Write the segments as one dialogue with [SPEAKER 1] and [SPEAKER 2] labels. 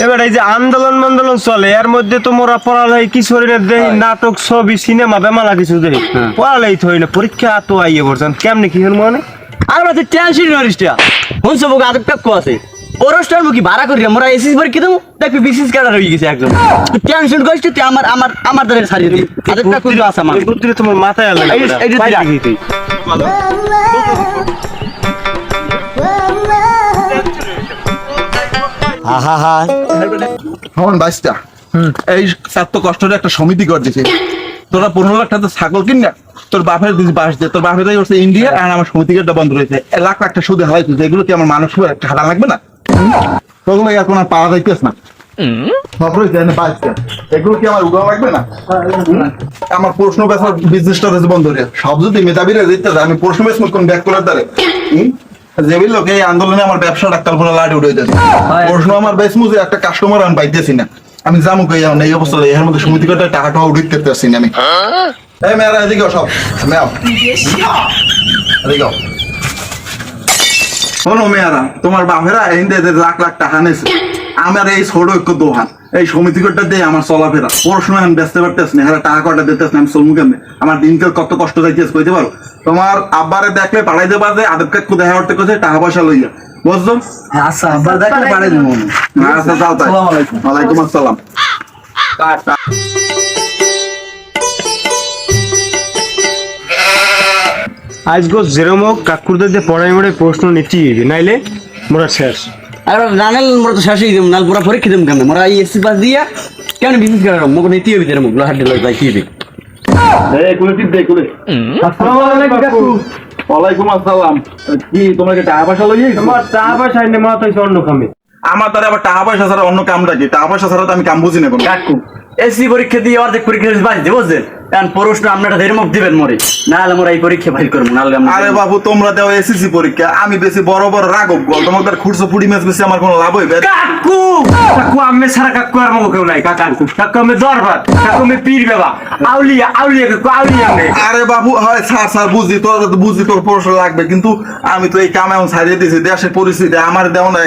[SPEAKER 1] এবার এই যে আন্দোলন মান্দোলন চলে এর মধ্যে তো মোরা পড়ালাই কিশোরীদের দেই নাটক ছবি সিনেমা বেমালা কিছু দেই পড়ালাই থই না পরীক্ষা তো আইয়ে বলছেন কেমনে কি হল মানে
[SPEAKER 2] আর মাঝে টেনশন নরিসটা হনছো বগা আদব টাক আছে ওরস্টার মুখি ভাড়া করি আমরা এসএস পরীক্ষা দেবো দেখবি বিসিএস কাটার হয়ে গেছে একদম টেনশন করিস তুই আমার দ্বারা ছাড়িয়ে দিই আদব টাক করে আছে আমার
[SPEAKER 1] বুদ্ধি তোমার মাথায় আলো না
[SPEAKER 3] হন বাইশটা এই এত কষ্টের একটা সমিতি করতেছে তোরা 15 লাখ টাকা ছাগল কিন না তোর বাপের দিস বাস দে তোর বাপের হচ্ছে ইন্ডিয়া আর আমার সমিতি কার্ডটা বন্ধ রয়েছে লাখ লাখ টাকা সুদে হয় এগুলো কি আমার মানুষ একটা হাঁটা লাগবে না তোগুলো এখন আর পাওয়া যাইতেছ না সব রয়েছে বাইশটা এগুলো কি আমার উড়া লাগবে না আমার প্রশ্ন বেচার বিজনেসটা বন্ধ হয়ে সব যদি মেধাবীরা দিতে আমি প্রশ্ন বেশ কোন ব্যাক করার দ্বারে যেবি লোক এই আন্দোলনে আমার ব্যবসা ডাক্তার বলে লাড়ি উঠে যাচ্ছে প্রশ্ন আমার বেশ মুজে একটা কাস্টমার আমি পাইতেছি না আমি যাবো কই যাও না এই অবস্থা এর মধ্যে সমিতি করতে টাকাটা উঠিতে পারছি না আমি এই মেয়েরা এদিকে সব মেয়াও এদিকে শোনো মেয়েরা তোমার বাপেরা এই লাখ লাখ টাকা নেছে আমার এই ছোট ঐক্য দোহান এই সমিতি করতে দিয়ে আমার চলাফেরা পড়াশোনা আমি ব্যস্ত পারতেছি না টাকা কটা দিতেছ না আমি চলমু কেমনে আমার দিনকে কত কষ্ট যাইতেছে কইতে পারো তোমার আব্বারে দেখলে পাঠাই দেবা যে আদবকে কোথায় হতে কোথায় টাকা পয়সা লইয়া বুঝছো
[SPEAKER 2] আচ্ছা আবার দেখলে পাড়াই দেবো
[SPEAKER 3] আচ্ছা যাও তাই ওয়ালাইকুম আসসালাম
[SPEAKER 1] আজগো যেরম কাকুরদের যে পড়াই মড়ে প্রশ্ন নিচ্ছি নাইলে মোরা শেষ
[SPEAKER 2] আর রানাল মোরা তো শেষই দিম নাল পুরা পরীক্ষা দিম কেন মোরা এসএসসি পাস দিয়া কেন বিজনেস করার মুখ নীতি হইবে তেরে মুখ লাহার দিলে যাই কিবে
[SPEAKER 3] এই কুলিটি দে কুলি আসসালামু আলাইকুম কাকু ওয়ালাইকুম আসসালাম কি তোমরা কি টাকা পয়সা লইয়ে
[SPEAKER 1] তোমার টাকা পয়সা এনে মাথায় অন্য কামে
[SPEAKER 3] আমার দ্বারা আবার টাকা পয়সা ছাড়া অন্য কামটা কি টাকা পয়সা ছাড়া তো আমি কাম বুঝি না কোনো
[SPEAKER 2] কাকু এসএসসি পরীক্ষা দিয়ে অর্ধেক পরীক্ষা বাদ দিব বুঝছেন কারণ প্রশ্ন আপনারা ধরে মুখ দিবেন মরে নাহলে মোরা এই পরীক্ষা ফাইল করব নাহলে
[SPEAKER 3] আরে বাবু তোমরা দাও এসএসসি পরীক্ষা আমি বেশি বড় বড় রাগব গল তোমাদের খুরসো পুড়ি মাছ বেশি আমার কোনো লাভ হইবে
[SPEAKER 1] কাকু কাকু আমি সারা কাকু আর মগো কেউ নাই কাকু কাকু আমি দরবার কাকু আমি পীর বাবা আউলিয়া আউলিয়া কাকু আউলিয়া আমি
[SPEAKER 3] আরে বাবু হয় স্যার স্যার বুঝি তোর পড়াশোনা লাগবে কিন্তু আমি তো এই কাম এখন ছাড়িয়ে দিয়েছি দেশের পরিস্থিতি আমার দেও না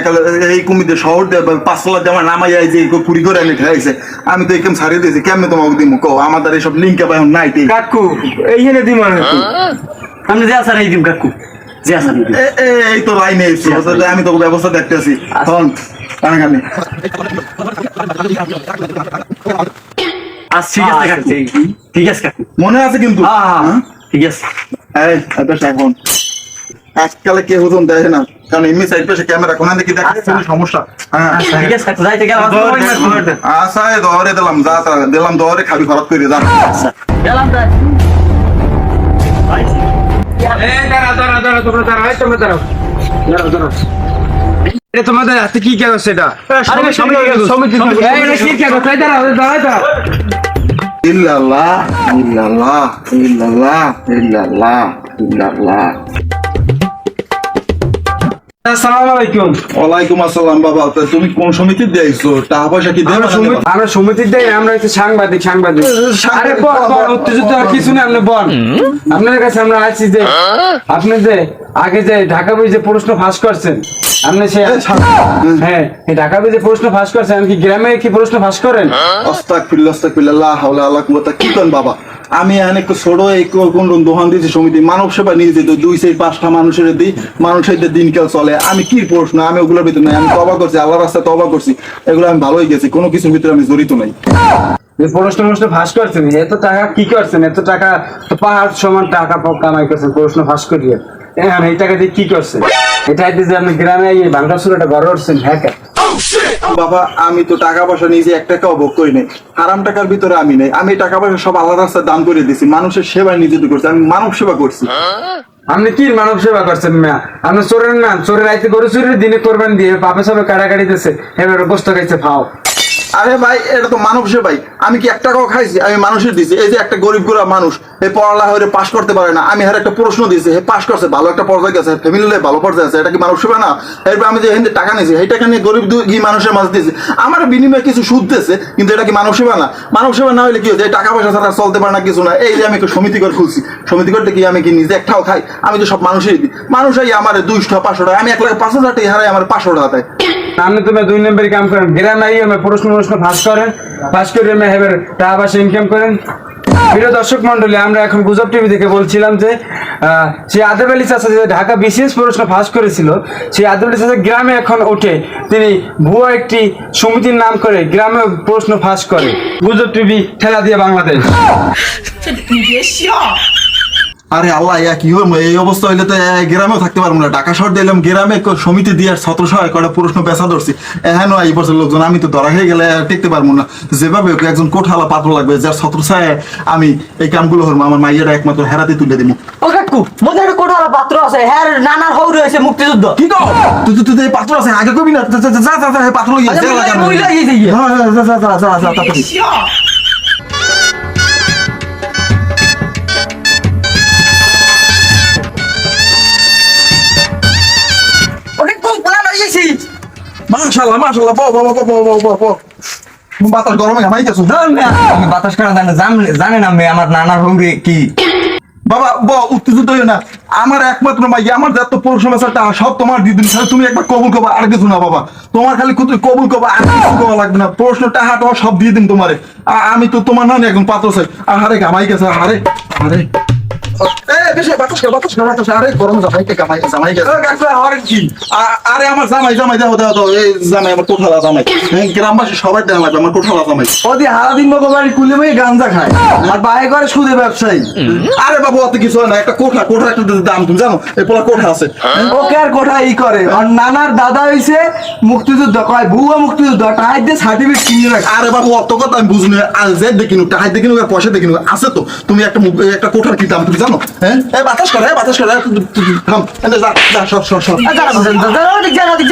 [SPEAKER 3] এই কুমিতে শহর দিয়ে 5 লাখ দেওয়া নামাই যে কুড়ি করে এনে খাইছে আমি তো এই কাম ছাড়িয়ে দিয়েছি কেমনে তোমাকে দিমু কও আমাদের এইসব লিঙ্ক এখন নাই
[SPEAKER 1] কাকু এইখানে দিম
[SPEAKER 2] আমি যা স্যার এই দিম কাকু যা স্যার
[SPEAKER 3] এই তো লাইনে এসেছি আমি তো ব্যবস্থা দেখতেছি এখন টানাখানি
[SPEAKER 2] আচ্ছা ঠিক আছে কাকু ঠিক আছে কাকু
[SPEAKER 3] মনে আছে কিন্তু
[SPEAKER 2] হ্যাঁ ঠিক আছে
[SPEAKER 3] এই এটা এখন আজকাল কে হুজুন দেখে না কারণ এমনি সাইড পাশে ক্যামেরা কোন দিকে দেখে সমস্যা হ্যাঁ
[SPEAKER 2] ঠিক আছে কাকু যাইতে গেলাম
[SPEAKER 3] আচ্ছা এই দহরে দিলাম যা দিলাম দহরে খাবি খরচ করে যা
[SPEAKER 2] আচ্ছা গেলাম তাই
[SPEAKER 1] তোমাদের হাতে কি কেন সেটা
[SPEAKER 3] ইল্লাল্লাহ ইল্লাল্লাহ ইল্লাল্লাহ ইল্লাল্লাহ ইল্লাল্লাহ
[SPEAKER 1] আসসালামু আলাইকুম
[SPEAKER 3] ওয়ালাইকুম আসসালাম বাবা তুমি কোন সমিতি দিয়েছো টাকা পয়সা কি দেবে
[SPEAKER 1] আমরা সমিতির দেই আমরা হচ্ছে সাংবাদিক আরে বল উত্তেজিত আর কিছু না আপনি বল আপনার কাছে আমরা আছি যে আপনি যে আগে যে ঢাকা বই যে প্রশ্ন ফাঁস করছেন আপনি সে হ্যাঁ এই ঢাকা বই যে প্রশ্ন ফাঁস করছেন কি গ্রামে কি প্রশ্ন ফাঁস করেন
[SPEAKER 3] আস্তাগফিরুল্লাহ আস্তাগফিরুল্লাহ লা হাওলা ওয়ালা কুওয়াতা কি কোন বাবা আমি এখানে একটু ছোট এই কোন দোকান দিয়েছি সমিতি মানব সেবা নিয়ে যেত 2-5টা মানুষের দিই মানুষের দিনকাল চলে আমি কি প্রশ্ন আমি ওগুলোর ভিতরে নাই আমি তওবা করছি আল্লাহর রাস্তায় তওবা করছি এগুলো আমি ভালোই গেছি কোনো কিছুর ভিতরে আমি জড়িত নাই
[SPEAKER 1] প্রশ্ন ফাঁস করছেন এত টাকা কি করছেন এত টাকা তো পাহাড় সমান টাকা কামাই করছেন প্রশ্ন ফাঁস করিয়ে হ্যাঁ এই টাকা দিয়ে কি করছেন এটা যে আপনি গ্রামে এই ভাঙ্গাসুরাটা ঘর উঠছেন হ্যাঁ
[SPEAKER 3] বাবা আমি তো টাকা পয়সা নিজে 1 টাকাও ভোগ করি নাই হারাম টাকার ভিতরে আমি নাই আমি টাকা পয়সা সব আল্লাহর রাস্তায় দান করে দিয়েছি মানুষের সেবা নিজে তো করছি আমি মানব সেবা করছি
[SPEAKER 1] আপনি কি মানব সেবা করছেন না আপনি চোরের না চোরের রাইতে গরু চুরির দিনে করবেন দিয়ে পাপে সবে কাটাকাটি দিতেছে এবার গোস্ত খাইছে ফাও
[SPEAKER 3] আরে ভাই এটা তো মানব সেবাই আমি কি 1 টাকাও খাইছি আমি মানুষের দিছি এই যে একটা গরিব গোরা মানুষ এই পড়ালেখা হয়ে পাস করতে পারে না আমি একটা প্রশ্ন দিয়েছি হে পাস করছে ভালো একটা পর্যায়ে গেছে ফ্যামিলি লাইফ ভালো পর্যায়ে আছে এটা কি মানব সেবা না এরপর আমি যে হিন্দে টাকা নিয়েছি এই টাকা নিয়ে গরিব দুই মানুষের মাঝে দিয়েছি আমার বিনিময়ে কিছু সুদ দিয়েছে কিন্তু এটা কি মানব সেবা না মানব সেবা না হলে কি হচ্ছে টাকা পয়সা ছাড়া চলতে পারে না কিছু না এই যে আমি একটা সমিতি করে খুলছি সমিতি করতে কি আমি কি নিজে একটাও খাই আমি তো সব মানুষই দিই মানুষই আমার 200-500 টাকা আমি 1,05,000 টাকা হারাই আমার 500 টাকা দেয়
[SPEAKER 1] আপনি তুমি 2 নম্বরই কাম করেন, গ্রামে আইয়ে প্রশ্ন ফাঁস করেন, ফাঁস করে হেবের টাকা পয়সা ইনকাম করেন। প্রিয় দর্শক মন্ডলী, আমরা এখন গুজব টিভি থেকে বলছিলাম যে সেই আদেব আলী চাচা যে ঢাকা বিসিএস প্রশ্ন ফাঁস করেছিল, সেই আদেব আলী চাচা গ্রামে এখন ওঠে, তিনি ভুয়া একটি সমিতির নাম করে গ্রামে প্রশ্ন ফাঁস করে। গুজব টিভি ঠেলা দিয়ে বাংলাদেশ।
[SPEAKER 3] আরে আল্লাহ, কি হইম, এই অবস্থা হইলে তো গ্রামেও থাকতে পারবো না। ঢাকা শহর দিলাম, গ্রামে সমিতি দিয়ে 1700 কটা প্রশ্ন পেশা ধরছি। হ্যাঁ এই বছর লোকজন, আমি তো ধরা হয়ে গেলে টিকতে পারবো না। যেভাবে একজন কোঠালা পাত্র লাগবে, যার 1700 আমি এই কামগুলো হরবো। আমার মাইয়াটা একমাত্র হেরাতে তুলে দিব।
[SPEAKER 2] ও কাকু, মধ্যে একটা কোঠালা পাত্র আছে, হ্যাঁ নানার হৌ রয়েছে মুক্তিযুদ্ধ।
[SPEAKER 3] কি কও? তুই এই পাত্র আছে আগে কবি না? যা এই পাত্র লাগিয়ে
[SPEAKER 2] আচ্ছা, মহিলা গিয়েছে গিয়ে।
[SPEAKER 3] যা।
[SPEAKER 2] অনেক পোলা লই গেছি।
[SPEAKER 3] মাশাআল্লাহ, বাতাস গরমে ঘামাই গেছো।
[SPEAKER 2] আমি বাতাস কাটা জানে না মেয়ে আমার নানার হৌরে কি।
[SPEAKER 3] বাবা উত্তেজিত হইও না। আমার একমাত্র মাইয়া, আমার যত পৌরসভা মেসারটা সব তোমার দিদিন, তুমি একবার কবুল করবা, আর কিছু না বাবা। তোমার খালি কবুল করবা, আর কিছু করা লাগবে না। প্রশ্নটা হাঁটো সব দিয়ে দিন তোমারে। আমি তো তোমার নানি একজন পাত্র চাই। আরে ঘামাই গেছে, আরে আরে আমার জামাই দেখো এই জামাই, আমার কোঠালা জামাই। গ্রামবাসী সবাই দেখা লাগবে আমার কোঠালা জামাই।
[SPEAKER 4] ওদি হারাদিন মগবাড়ি কুলে মেয়ে গাঞ্জা খায় আর বাইরে করে সুদে ব্যবসায়ী।
[SPEAKER 3] আরে বাবু অত কিছু হয় না, একটা কোঠা একটা দাম তুমি জানো? এই পোলা কোঠা আছে।
[SPEAKER 4] ওকে আর কোঠা ই করে। আর নানার দাদা হইছে মুক্তিযুদ্ধ, কয় ভুয়া মুক্তিযুদ্ধ, টাইট দিয়ে সার্টিফিকেট কিনে রাখে।
[SPEAKER 3] আরে বাবু অত কথা আমি বুঝুনি। যে দেখিনু টাকা দেখিনু, পয়সা দেখিনু, আছে তো। তুমি একটা কোঠার কি দাম তুমি জানো? হ্যাঁ বাতাস করে থাম, যা সর।
[SPEAKER 2] জানা